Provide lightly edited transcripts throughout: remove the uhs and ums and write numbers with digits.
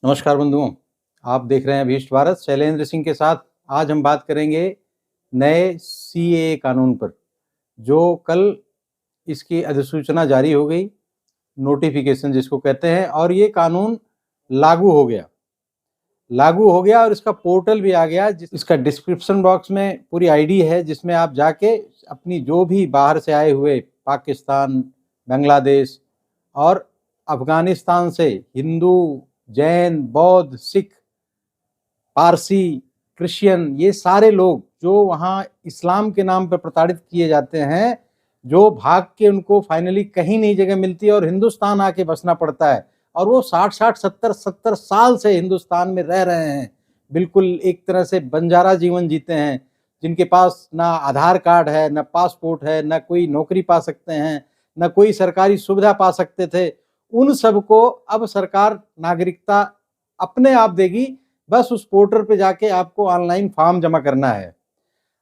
नमस्कार बंधुओं, आप देख रहे हैं अभीष्ट भारत। शैलेंद्र सिंह के साथ आज हम बात करेंगे नए सीएए कानून पर, जो कल इसकी अधिसूचना जारी हो गई, नोटिफिकेशन जिसको कहते हैं, और ये कानून लागू हो गया और इसका पोर्टल भी आ गया। इसका डिस्क्रिप्शन बॉक्स में पूरी आईडी है, जिसमें आप जाके अपनी जो भी बाहर से आए हुए पाकिस्तान, बांग्लादेश और अफगानिस्तान से हिंदू, जैन, बौद्ध, सिख, पारसी, क्रिश्चियन, ये सारे लोग जो वहाँ इस्लाम के नाम पर प्रताड़ित किए जाते हैं, जो भाग के उनको फाइनली कहीं नहीं जगह मिलती है और हिंदुस्तान आके बसना पड़ता है, और वो 60-60, 70-70 साल से हिंदुस्तान में रह रहे हैं, बिल्कुल एक तरह से बंजारा जीवन जीते हैं, जिनके पास ना आधार कार्ड है, ना पासपोर्ट है, ना कोई नौकरी पा सकते हैं, ना कोई सरकारी सुविधा पा सकते थे, उन सबको अब सरकार नागरिकता अपने आप देगी। बस उस पोर्टल पे जाके आपको ऑनलाइन फॉर्म जमा करना है।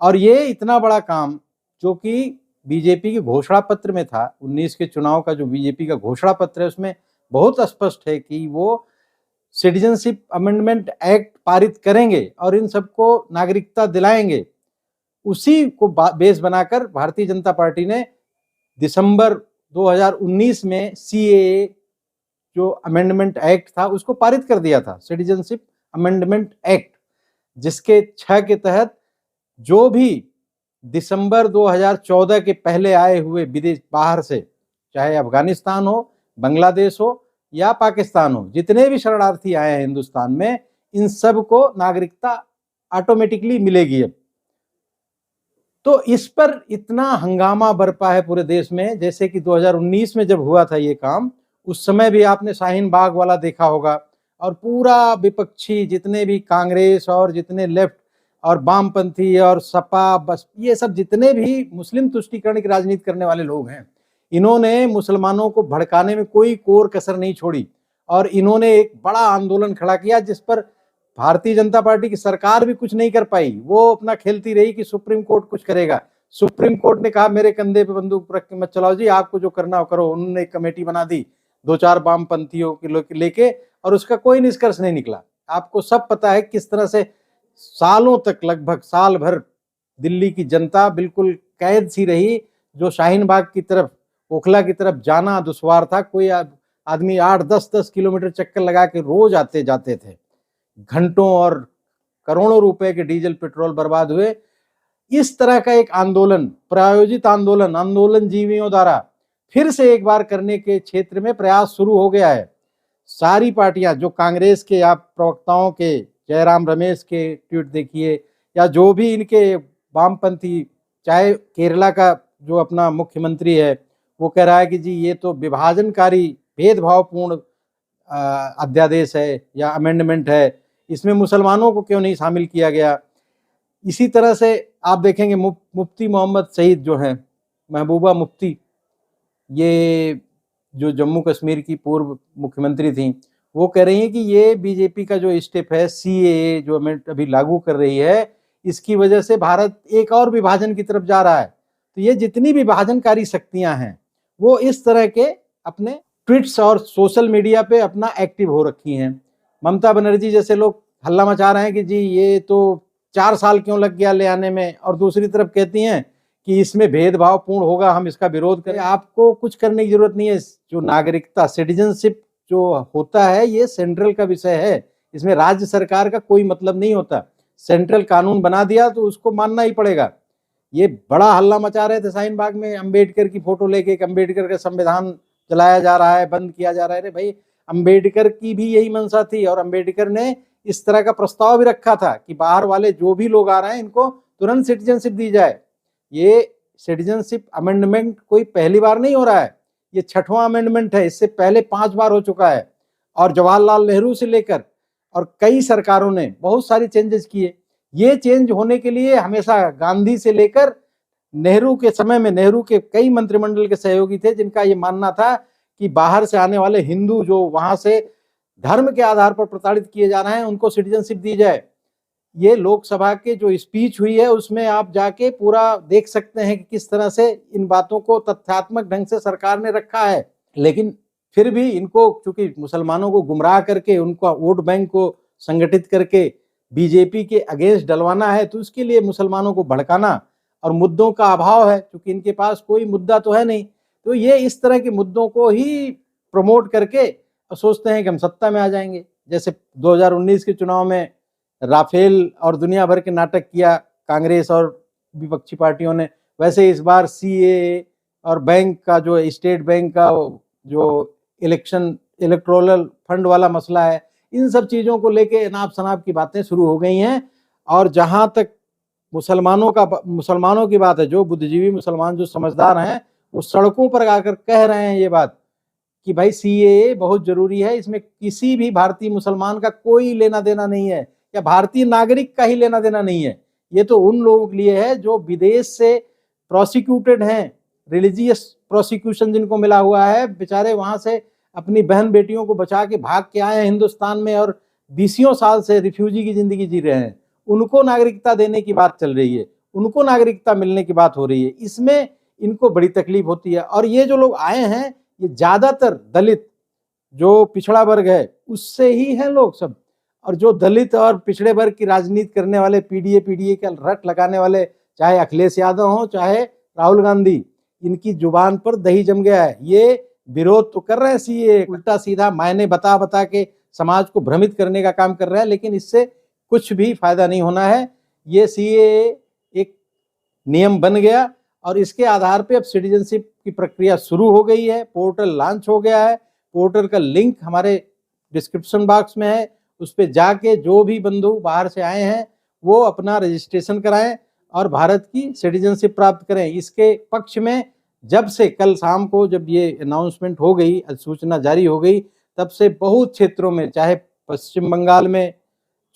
और ये इतना बड़ा काम, जो कि बीजेपी के घोषणा पत्र में था, 19 के चुनाव का जो बीजेपी का घोषणा पत्र है, उसमें बहुत स्पष्ट है कि वो सिटीजनशिप अमेंडमेंट एक्ट पारित करेंगे और इन सबको नागरिकता दिलाएंगे। उसी को बेस बनाकर भारतीय जनता पार्टी ने दिसंबर 2019 में सीएए जो अमेंडमेंट एक्ट था उसको पारित कर दिया था, सिटीजनशिप अमेंडमेंट एक्ट, जिसके 6 के तहत जो भी दिसंबर 2014 के पहले आए हुए विदेश बाहर से, चाहे अफगानिस्तान हो, बांग्लादेश हो या पाकिस्तान हो, जितने भी शरणार्थी आए हैं हिंदुस्तान में, इन सब को नागरिकता ऑटोमेटिकली मिलेगी अब। तो इस पर इतना हंगामा बरपा है पूरे देश में, जैसे कि 2019 में जब हुआ था ये काम, उस समय भी आपने शाहीन बाग वाला देखा होगा, और पूरा विपक्षी जितने भी कांग्रेस और जितने लेफ्ट और वामपंथी और सपा, बस ये सब जितने भी मुस्लिम तुष्टीकरण की राजनीति करने वाले लोग हैं, इन्होंने मुसलमानों को भड़काने में कोई कोर कसर नहीं छोड़ी, और इन्होंने एक बड़ा आंदोलन खड़ा किया, जिस पर भारतीय जनता पार्टी की सरकार भी कुछ नहीं कर पाई। वो अपना खेलती रही कि सुप्रीम कोर्ट कुछ करेगा। सुप्रीम कोर्ट ने कहा मेरे कंधे पे बंदूक रख के मत चलाओ जी, आपको जो करना हो करो। उन्होंने एक कमेटी बना दी 2-4 वामपंथियों के लेके, और उसका कोई निष्कर्ष नहीं निकला। आपको सब पता है किस तरह से सालों तक, लगभग साल भर, दिल्ली की जनता बिल्कुल कैद सी रही। जो शाहीन बाग की तरफ, ओखला की तरफ जाना दुश्वार था, कोई आदमी 8-10 किलोमीटर चक्कर लगा के रोज आते जाते थे, घंटों और करोड़ों रुपए के डीजल पेट्रोल बर्बाद हुए। इस तरह का एक आंदोलन, प्रायोजित आंदोलन, आंदोलन जीवियों द्वारा फिर से एक बार करने के क्षेत्र में प्रयास शुरू हो गया है। सारी पार्टियां, जो कांग्रेस के आप प्रवक्ताओं के, जयराम रमेश के ट्वीट देखिए, या जो भी इनके वामपंथी, चाहे केरला का जो अपना मुख्यमंत्री है, वो कह रहा है कि जी ये तो विभाजनकारी, भेदभावपूर्ण अध्यादेश है या अमेंडमेंट है, इसमें मुसलमानों को क्यों नहीं शामिल किया गया। इसी तरह से आप देखेंगे मुफ्ती मोहम्मद सईद जो है, महबूबा मुफ्ती, ये जो जम्मू कश्मीर की पूर्व मुख्यमंत्री थी, वो कह रही हैं कि ये बीजेपी का जो स्टेप है, सीएए जो अभी लागू कर रही है, इसकी वजह से भारत एक और विभाजन की तरफ जा रहा है। तो ये जितनी भी विभाजनकारी शक्तियां हैं, वो इस तरह के अपने ट्वीट्स और सोशल मीडिया पे अपना एक्टिव हो रखी हैं। ममता बनर्जी जैसे लोग हल्ला मचा रहे हैं कि जी ये तो 4 साल क्यों लग गया ले आने में, और दूसरी तरफ कहती हैं कि इसमें भेदभावपूर्ण होगा, हम इसका विरोध करें। आपको कुछ करने की जरूरत नहीं है। जो नागरिकता, सिटीजनशिप जो होता है, ये सेंट्रल का विषय है, इसमें राज्य सरकार का कोई मतलब नहीं होता। सेंट्रल कानून बना दिया तो उसको मानना ही पड़ेगा। ये बड़ा हल्ला मचा रहे थे शाहीन बाग में, अंबेडकर की फोटो लेके, अंबेडकर का संविधान चलाया जा रहा है, बंद किया जा रहा है। अरे भाई, अंबेडकर की भी यही मंशा थी, और अंबेडकर ने इस तरह का प्रस्ताव भी रखा था कि बाहर वाले जो भी लोग आ रहे हैं, इनको तुरंत सिटीजनशिप दी जाए। ये सिटीजनशिप अमेंडमेंट कोई पहली बार नहीं हो रहा है, ये 6वां अमेंडमेंट है। इससे पहले 5 बार हो चुका है, और जवाहरलाल नेहरू से लेकर और कई सरकारों ने बहुत सारी चेंजेस किए। ये चेंज होने के लिए हमेशा गांधी से लेकर नेहरू के समय में, नेहरू के कई मंत्रिमंडल के सहयोगी थे जिनका ये मानना था कि बाहर से आने वाले हिंदू जो वहां से धर्म के आधार पर प्रताड़ित किए जा रहे हैं, उनको सिटीजनशिप दी जाए। ये लोकसभा के जो स्पीच हुई है, उसमें आप जाके पूरा देख सकते हैं कि किस तरह से इन बातों को तथ्यात्मक ढंग से सरकार ने रखा है। लेकिन फिर भी इनको चूंकि मुसलमानों को गुमराह करके उनका वोट बैंक को संगठित करके बीजेपी के अगेंस्ट डलवाना है, तो उसके लिए मुसलमानों को भड़काना और मुद्दों का अभाव है, क्योंकि इनके पास कोई मुद्दा तो है नहीं, तो ये इस तरह के मुद्दों को ही प्रमोट करके सोचते हैं कि हम सत्ता में आ जाएंगे। जैसे 2019 के चुनाव में राफेल और दुनिया भर के नाटक किया कांग्रेस और विपक्षी पार्टियों ने, वैसे इस बार सीए और बैंक का जो स्टेट बैंक का जो इलेक्टोरल फंड वाला मसला है, इन सब चीजों को लेके नाप शनाप की बातें शुरू हो गई हैं। और जहां तक मुसलमानों की बात है, जो बुद्धिजीवी मुसलमान जो समझदार हैं वो सड़कों पर आकर कह रहे हैं ये बात कि भाई सीएए बहुत जरूरी है, इसमें किसी भी भारतीय मुसलमान का कोई लेना देना नहीं है, या भारतीय नागरिक का ही लेना देना नहीं है। ये तो उन लोगों के लिए है जो विदेश से प्रोसिक्यूटेड हैं, रिलीजियस प्रोसिक्यूशन जिनको मिला हुआ है, बेचारे वहां से अपनी बहन बेटियों को बचा के भाग के आए हैं हिंदुस्तान में और 20 साल से रिफ्यूजी की जिंदगी जी रहे हैं, उनको नागरिकता देने की बात चल रही है, उनको नागरिकता मिलने की बात हो रही है। इसमें इनको बड़ी तकलीफ होती है। और ये जो लोग आए हैं ये ज्यादातर दलित जो पिछड़ा वर्ग है उससे ही हैं लोग सब, और जो दलित और पिछड़े वर्ग की राजनीति करने वाले पीडीए का रट लगाने वाले, चाहे अखिलेश यादव हो चाहे राहुल गांधी, इनकी जुबान पर दही जम गया है। ये विरोध तो कर रहे हैं सीए, उल्टा सीधा मायने बता बता के समाज को भ्रमित करने का काम कर रहे हैं, लेकिन इससे कुछ भी फायदा नहीं होना है। ये सीए एक नियम बन गया और इसके आधार पे अब सिटीजनशिप की प्रक्रिया शुरू हो गई है, पोर्टल लॉन्च हो गया है। पोर्टल का लिंक हमारे डिस्क्रिप्शन बॉक्स में है, उस पर जाके जो भी बंधु बाहर से आए हैं वो अपना रजिस्ट्रेशन कराएं और भारत की सिटीजनशिप प्राप्त करें। इसके पक्ष में जब से कल शाम को जब ये अनाउंसमेंट हो गई, सूचना जारी हो गई, तब से बहुत क्षेत्रों में, चाहे पश्चिम बंगाल में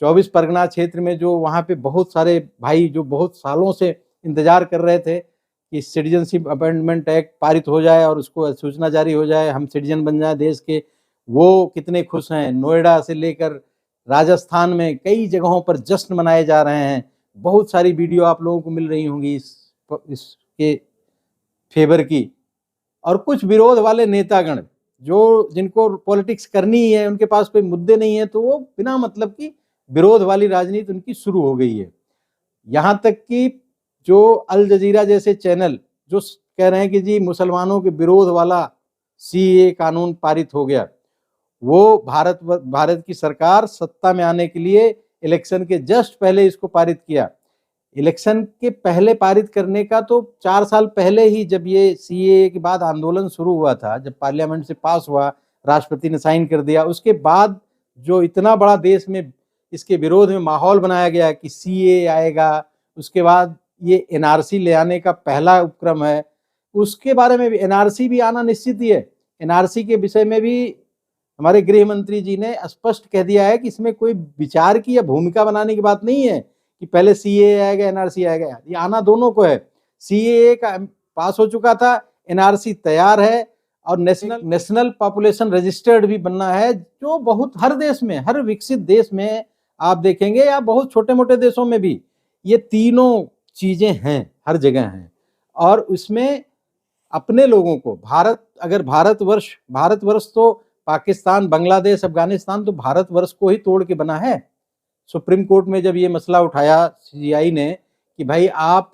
24 परगना क्षेत्र में, जो वहाँ पे बहुत सारे भाई जो बहुत सालों से इंतजार कर रहे थे कि सिटीजनशिप अमेंडमेंट एक्ट पारित हो जाए और उसको सूचना जारी हो जाए, हम सिटीजन बन जाए देश के, वो कितने खुश हैं। नोएडा से लेकर राजस्थान में कई जगहों पर जश्न मनाए जा रहे हैं। बहुत सारी वीडियो आप लोगों को मिल रही होंगी इसके फेवर की। और कुछ विरोध वाले नेतागण जो जिनको पॉलिटिक्स करनी ही है, उनके पास कोई मुद्दे नहीं है, तो वो बिना मतलब की विरोध वाली राजनीति उनकी शुरू हो गई है। यहाँ तक कि जो अल जजीरा जैसे चैनल जो कह रहे हैं कि जी मुसलमानों के विरोध वाला सीए कानून पारित हो गया, वो भारत की सरकार सत्ता में आने के लिए इलेक्शन के जस्ट पहले इसको पारित किया। इलेक्शन के पहले पारित करने का तो 4 साल पहले ही, जब ये सीए के बाद आंदोलन शुरू हुआ था, जब पार्लियामेंट से पास हुआ, राष्ट्रपति ने साइन कर दिया, उसके बाद जो इतना बड़ा देश में इसके विरोध में माहौल बनाया गया कि सीए आएगा, उसके बाद ये एनआरसी ले आने का पहला उपक्रम है, उसके बारे में भी, एनआरसी भी आना निश्चित ही है। एनआरसी के विषय में भी हमारे गृह मंत्री जी ने स्पष्ट कह दिया है कि इसमें कोई विचार की या भूमिका बनाने की बात नहीं है कि पहले सीए आएगा एनआरसी आएगा, ये आना दोनों को है। सीए का पास हो चुका था, एनआरसी तैयार है, और नेशनल पॉपुलेशन रजिस्टर्ड भी बनना है, जो बहुत हर देश में, हर विकसित देश में आप देखेंगे, या बहुत छोटे मोटे देशों में भी ये तीनों चीजें हैं, हर जगह हैं। और उसमें अपने लोगों को भारतवर्ष तो पाकिस्तान, बांग्लादेश, अफगानिस्तान तो भारतवर्ष को ही तोड़ के बना है। सुप्रीम कोर्ट में जब ये मसला उठाया सीजीआई ने कि भाई आप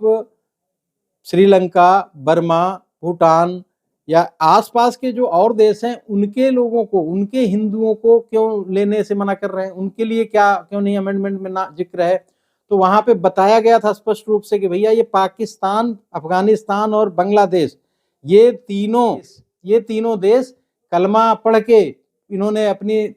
श्रीलंका, बर्मा, भूटान या आसपास के जो और देश हैं उनके लोगों को, उनके हिंदुओं को क्यों लेने से मना कर रहे हैं, उनके लिए क्यों नहीं अमेंडमेंट में ना जिक्र है, तो वहां पे बताया गया था स्पष्ट रूप से कि भैया ये पाकिस्तान, अफगानिस्तान और बांग्लादेश, ये तीनों देश कलमा पढ़ के इन्होंने अपनी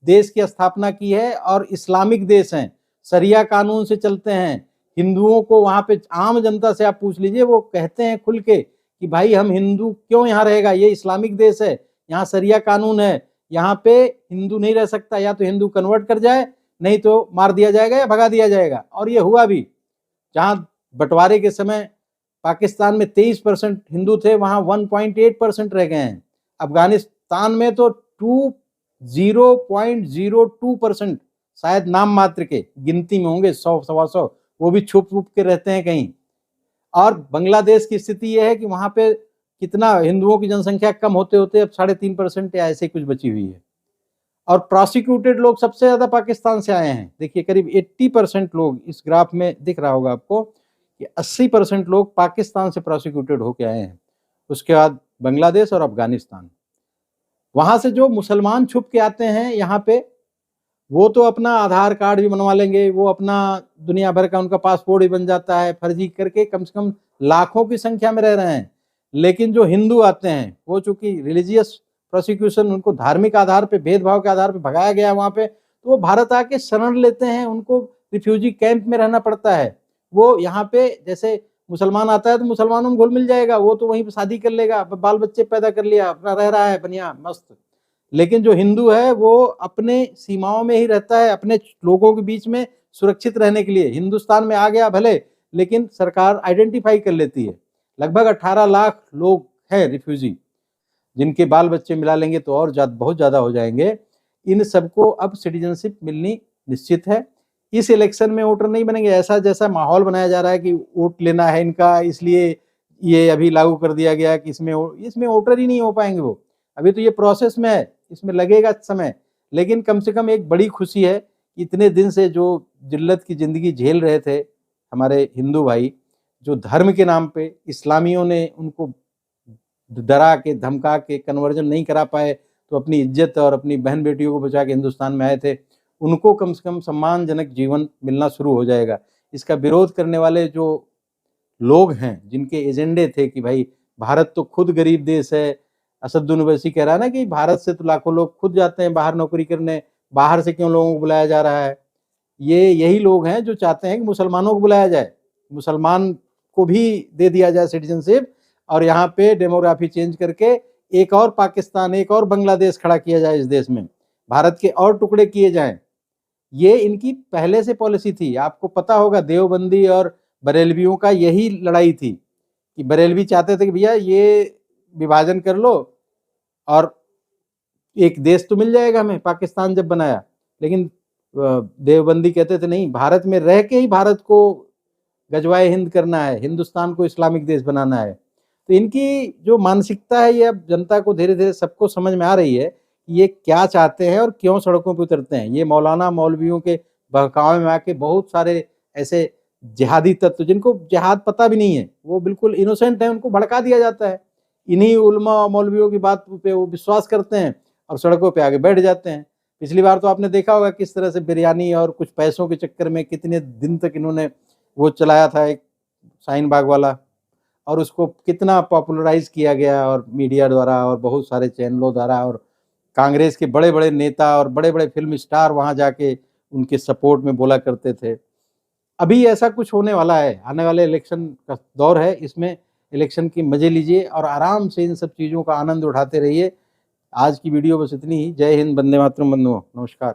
देश की स्थापना की है और इस्लामिक देश हैं, शरिया कानून से चलते हैं। हिंदुओं को वहां पे, आम जनता से आप पूछ लीजिए, वो कहते हैं खुल के कि भाई हम हिंदू क्यों यहाँ रहेगा, ये इस्लामिक देश है, यहाँ शरिया कानून है, यहाँ पे हिंदू नहीं रह सकता, या तो हिंदू कन्वर्ट कर जाए, नहीं तो मार दिया जाएगा या भगा दिया जाएगा। और ये हुआ भी। जहाँ बंटवारे के समय पाकिस्तान में 23% हिंदू थे, वहां 1.8% रह गए हैं। अफगानिस्तान में तो 0.02% शायद नाम मात्र के गिनती में होंगे, 100-125, वो भी छुप छुप के रहते हैं कहीं। और बांग्लादेश की स्थिति यह है कि वहां पे कितना हिंदुओं की जनसंख्या कम होते होते अब 3.5% या ऐसे कुछ बची हुई है। और प्रोसिक्यूटेड लोग सबसे ज्यादा पाकिस्तान से आए हैं। देखिए करीब 80% लोग, इस ग्राफ में दिख रहा होगा आपको कि 80% लोग पाकिस्तान से प्रोसिक्यूटेड होके आए हैं। उसके बाद बांग्लादेश और अफगानिस्तान। वहां से जो मुसलमान छुप के आते हैं यहाँ पे, वो तो अपना आधार कार्ड भी बनवा लेंगे, वो अपना दुनिया भर का उनका पासपोर्ट भी बन जाता है, फर्जी करके कम से कम लाखों की संख्या में रह रहे हैं। लेकिन जो हिंदू आते हैं, वो चूंकि रिलीजियस प्रोसिक्यूशन, उनको धार्मिक आधार पे, भेदभाव के आधार पे भगाया गया वहां पे, तो वो भारत आके शरण लेते हैं, उनको रिफ्यूजी कैंप में रहना पड़ता है। वो यहाँ पे जैसे मुसलमान आता है तो मुसलमानों में घुल मिल जाएगा, वो तो वहीं पे शादी कर लेगा, बाल बच्चे पैदा कर लिया, अपना रह रहा है बढ़िया मस्त। लेकिन जो हिंदू है वो अपने सीमाओं में ही रहता है, अपने लोगों के बीच में सुरक्षित रहने के लिए हिंदुस्तान में आ गया भले, लेकिन सरकार आइडेंटिफाई कर लेती है। लगभग 18 लाख लोग हैं रिफ्यूजी, जिनके बाल बच्चे मिला लेंगे तो और बहुत ज्यादा हो जाएंगे। इन सबको अब सिटीजनशिप मिलनी निश्चित है। इस इलेक्शन में वोटर नहीं बनेंगे, ऐसा जैसा माहौल बनाया जा रहा है कि वोट लेना है इनका, इसलिए ये अभी लागू कर दिया गया कि इसमें वोटर ही नहीं हो पाएंगे। वो अभी तो ये प्रोसेस में है, इसमें लगेगा समय। लेकिन कम से कम एक बड़ी खुशी है कि इतने दिन से जो जिल्लत की जिंदगी झेल रहे थे हमारे हिंदू भाई, जो धर्म के नाम पे इस्लामियों ने उनको डरा के धमका के कन्वर्जन नहीं करा पाए, तो अपनी इज्जत और अपनी बहन बेटियों को बचा के हिंदुस्तान में आए थे, उनको कम से कम सम्मानजनक जीवन मिलना शुरू हो जाएगा। इसका विरोध करने वाले जो लोग हैं, जिनके एजेंडे थे कि भाई भारत तो खुद गरीब देश है, असदुद्दीन ओवैसी कह रहा है ना कि भारत से तो लाखों लोग खुद जाते हैं बाहर नौकरी करने, बाहर से क्यों लोगों को बुलाया जा रहा है। ये यही लोग हैं जो चाहते हैं कि मुसलमानों को बुलाया जाए, मुसलमान को भी दे दिया जाए सिटीजनशिप, और यहाँ पे डेमोग्राफी चेंज करके एक और पाकिस्तान, एक और बांग्लादेश खड़ा किया जाए इस देश में, भारत के और टुकड़े किए जाएं। ये इनकी पहले से पॉलिसी थी। आपको पता होगा देवबंदी और बरेलवियों का यही लड़ाई थी कि बरेलवी चाहते थे कि भैया ये विभाजन कर लो और एक देश तो मिल जाएगा हमें, पाकिस्तान जब बनाया। लेकिन देवबंदी कहते थे नहीं, भारत में रह के ही भारत को गजवाए हिंद करना है, हिंदुस्तान को इस्लामिक देश बनाना है। तो इनकी जो मानसिकता है ये अब जनता को धीरे धीरे सबको समझ में आ रही है कि ये क्या चाहते हैं और क्यों सड़कों पर उतरते हैं। ये मौलाना मौलवियों के बहकावे में आके बहुत सारे ऐसे जिहादी तत्व, जिनको जिहाद पता भी नहीं है, वो बिल्कुल इनोसेंट है, उनको भड़का दिया जाता है। इन्हीं उलमा और मौलवियों की बात पे वो विश्वास करते हैं और सड़कों पे आगे बैठ जाते हैं। पिछली बार तो आपने देखा होगा किस तरह से बिरयानी और कुछ पैसों के चक्कर में कितने दिन तक इन्होंने वो चलाया था, एक शाहीन बाग वाला, और उसको कितना पॉपुलराइज किया गया और मीडिया द्वारा और बहुत सारे चैनलों द्वारा, और कांग्रेस के बड़े बड़े नेता और बड़े बड़े फिल्म स्टार वहां जाके उनके सपोर्ट में बोला करते थे। अभी ऐसा कुछ होने वाला है, आने वाले इलेक्शन का दौर है, इसमें इलेक्शन की मजे लीजिए और आराम से इन सब चीज़ों का आनंद उठाते रहिए। आज की वीडियो बस इतनी ही। जय हिंद, वंदे मातरम बंधुओं, नमस्कार।